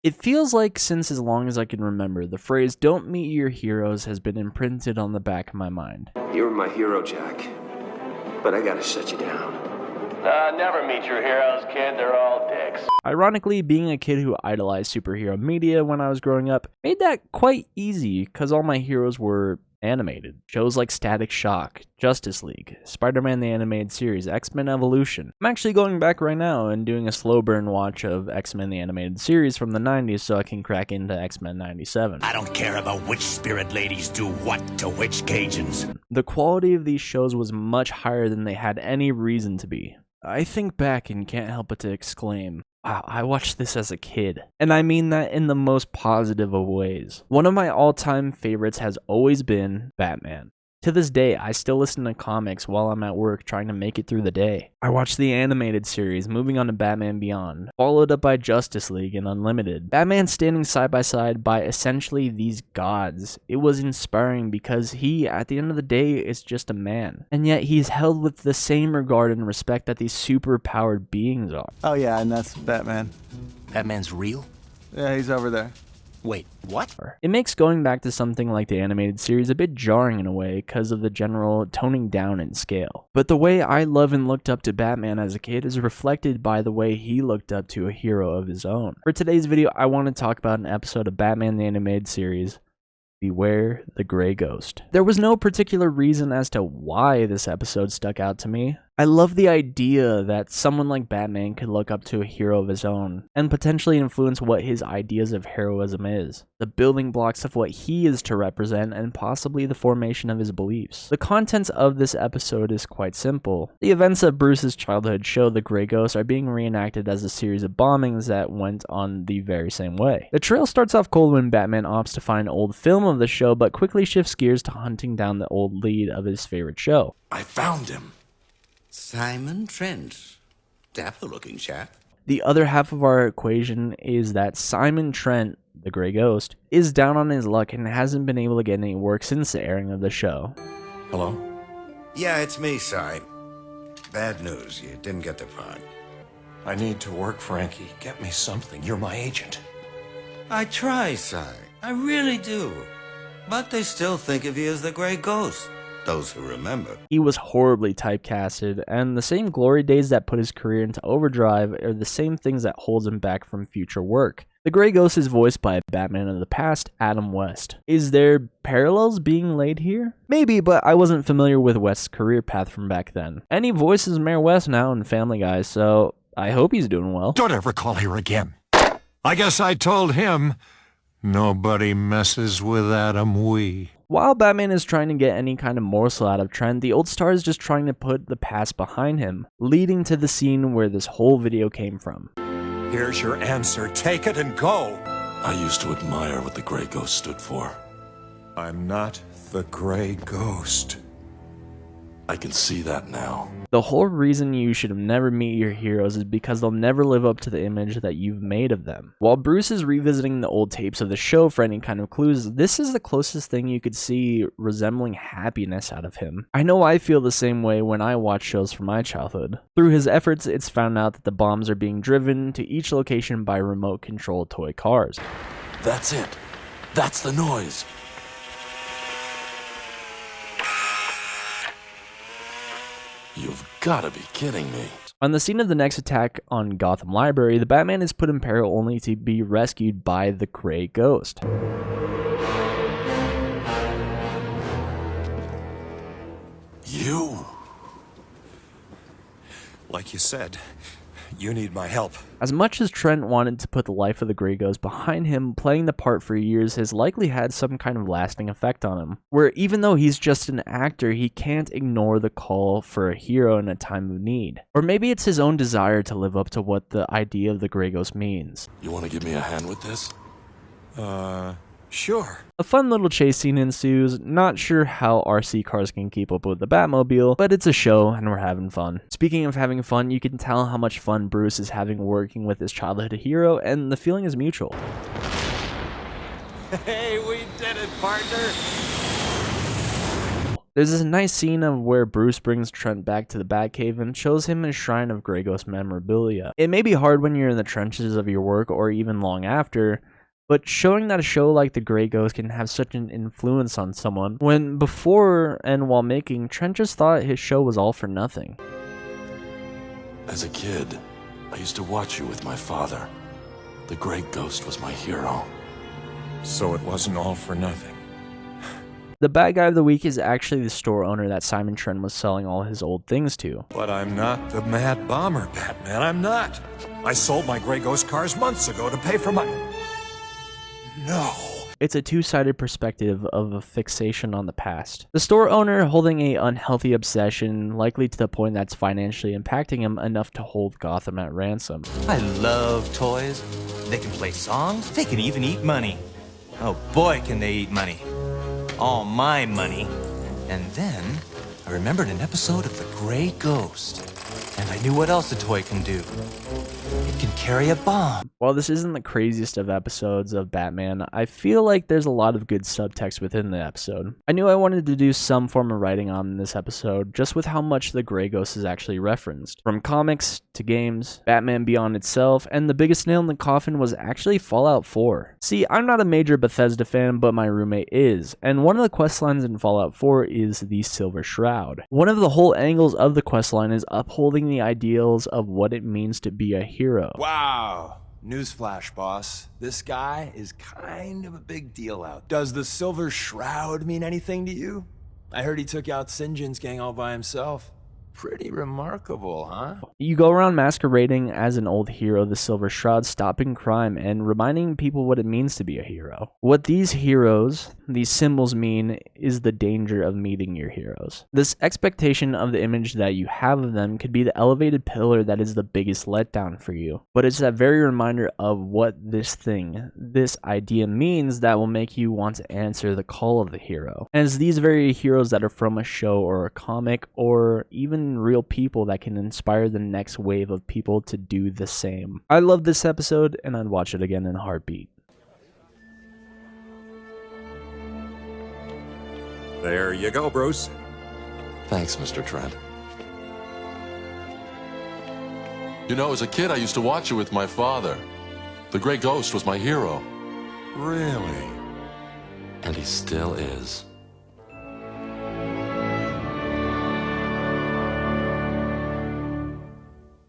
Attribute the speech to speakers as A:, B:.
A: It feels like since as long as I can remember, the phrase "don't meet your heroes" has been imprinted on the back of my mind.
B: You were my hero, Jack. But I gotta shut you down.
C: Never meet your heroes, kid. They're all dicks.
A: Ironically, being a kid who idolized superhero media when I was growing up made that quite easy because all my heroes were animated. Shows like Static Shock, Justice League, Spider-Man the Animated Series, X-Men Evolution. I'm actually going back right now and doing a slow burn watch of X-Men the Animated Series from the 90s so I can crack into X-Men 97.
D: I don't care about which spirit ladies do what to which Cajuns.
A: The quality of these shows was much higher than they had any reason to be. I think back and can't help but to exclaim, wow, I watched this as a kid. And I mean that in the most positive of ways. One of my all-time favorites has always been Batman. To this day, I still listen to comics while I'm at work trying to make it through the day. I watched the animated series, moving on to Batman Beyond, followed up by Justice League and Unlimited. Batman standing side by side by essentially these gods. It was inspiring because he, at the end of the day, is just a man. And yet he's held with the same regard and respect that these super-powered beings are.
E: Oh yeah, and that's Batman.
D: Batman's real?
E: Yeah, he's over there.
D: Wait, what?
A: It makes going back to something like the animated series a bit jarring in a way because of the general toning down in scale. But the way I love and looked up to Batman as a kid is reflected by the way he looked up to a hero of his own. For today's video, I want to talk about an episode of Batman the Animated Series, Beware the Grey Ghost. There was no particular reason as to why this episode stuck out to me. I love the idea that someone like Batman could look up to a hero of his own and potentially influence what his ideas of heroism is, the building blocks of what he is to represent, and possibly the formation of his beliefs. The contents of this episode is quite simple. The events of Bruce's childhood show the Grey Ghosts are being reenacted as a series of bombings that went on the very same way. The trail starts off cold when Batman opts to find old film of the show, but quickly shifts gears to hunting down the old lead of his favorite show.
F: I found him.
D: Simon Trent. Dapper looking chap.
A: The other half of our equation is that Simon Trent, the Grey Ghost, is down on his luck and hasn't been able to get any work since the airing of the show.
F: Hello?
G: Yeah, it's me, Si. Bad news, you didn't get the part.
F: I need to work, Frankie. Get me something. You're my agent.
G: I try, Si. I really do. But they still think of you as the Grey Ghost. Those who remember.
A: He was horribly typecasted, and the same glory days that put his career into overdrive are the same things that holds him back from future work. The Grey Ghost is voiced by Batman of the past, Adam West. Is there parallels being laid here? Maybe, but I wasn't familiar with West's career path from back then. And he voices Mayor West now in Family Guy, so I hope he's doing well.
F: Don't ever call here again. I guess I told him, nobody messes with Adam Wee.
A: While Batman is trying to get any kind of morsel out of Trent, the old star is just trying to put the past behind him, leading to the scene where this whole video came from.
F: Here's your answer. Take it and go.
H: I used to admire what the Grey Ghost stood for.
F: I'm not the Grey Ghost.
H: I can see that now.
A: The whole reason you should never meet your heroes is because they'll never live up to the image that you've made of them. While Bruce is revisiting the old tapes of the show for any kind of clues, this is the closest thing you could see resembling happiness out of him. I know I feel the same way when I watch shows from my childhood. Through his efforts, it's found out that the bombs are being driven to each location by remote-controlled toy cars.
H: That's it. That's the noise. You've got to be kidding me.
A: On the scene of the next attack on Gotham Library, the Batman is put in peril only to be rescued by the Grey Ghost.
H: You?
F: Like you said, you need my help.
A: As much as Trent wanted to put the life of the Grey Ghost behind him, playing the part for years has likely had some kind of lasting effect on him, where even though he's just an actor, he can't ignore the call for a hero in a time of need. Or maybe it's his own desire to live up to what the idea of the Grey Ghost means.
H: You want to give me a hand with this?
F: Sure.
A: A fun little chase scene ensues. Not sure how RC cars can keep up with the Batmobile, but it's a show and we're having fun. Speaking of having fun, you can tell how much fun Bruce is having working with his childhood hero, and the feeling is mutual.
G: Hey, we did it, partner!
A: There's this nice scene of where Bruce brings Trent back to the Batcave and shows him a shrine of Grey Ghost memorabilia. It may be hard when you're in the trenches of your work or even long after, but showing that a show like The Grey Ghost can have such an influence on someone, when before and while making, Trent just thought his show was all for nothing.
H: As a kid, I used to watch you with my father. The Grey Ghost was my hero.
F: So it wasn't all for nothing.
A: The bad guy of the week is actually the store owner that Simon Trent was selling all his old things to.
F: But I'm not the Mad Bomber, Batman. I'm not. I sold my Grey Ghost cars months ago to pay for my... No.
A: It's a two-sided perspective of a fixation on the past. The store owner holding a unhealthy obsession, likely to the point that's financially impacting him enough to hold Gotham at ransom.
I: I love toys. They can play songs. They can even eat money. Oh boy, can they eat money. All my money. And then I remembered an episode of The Grey Ghost. And I knew what else a toy can do. It can carry a bomb.
A: While this isn't the craziest of episodes of Batman, I feel like there's a lot of good subtext within the episode. I knew I wanted to do some form of writing on this episode, just with how much the Grey Ghost is actually referenced. From comics to games, Batman Beyond itself, and the biggest nail in the coffin was actually Fallout 4. See, I'm not a major Bethesda fan, but my roommate is, and one of the questlines in Fallout 4 is the Silver Shroud. One of the whole angles of the questline is upholding the ideals of what it means to be a hero.
J: Wow. Newsflash, boss. This guy is kind of a big deal out. Does the Silver Shroud mean anything to you? I heard he took out Sinjin's gang all by himself. Pretty remarkable, huh?
A: You go around masquerading as an old hero, the Silver Shroud, stopping crime and reminding people what it means to be a hero. What these heroes, these symbols mean is the danger of meeting your heroes. This expectation of the image that you have of them could be the elevated pillar that is the biggest letdown for you. But it's that very reminder of what this thing, this idea means that will make you want to answer the call of the hero. And it's these very heroes that are from a show or a comic or even real people that can inspire the next wave of people to do the same. I love this episode and I'd watch it again in a heartbeat.
F: There you go, Bruce.
H: Thanks, Mr. Trent. You know, as a kid, I used to watch you with my father. The Grey Ghost was my hero.
F: Really?
H: And he still is.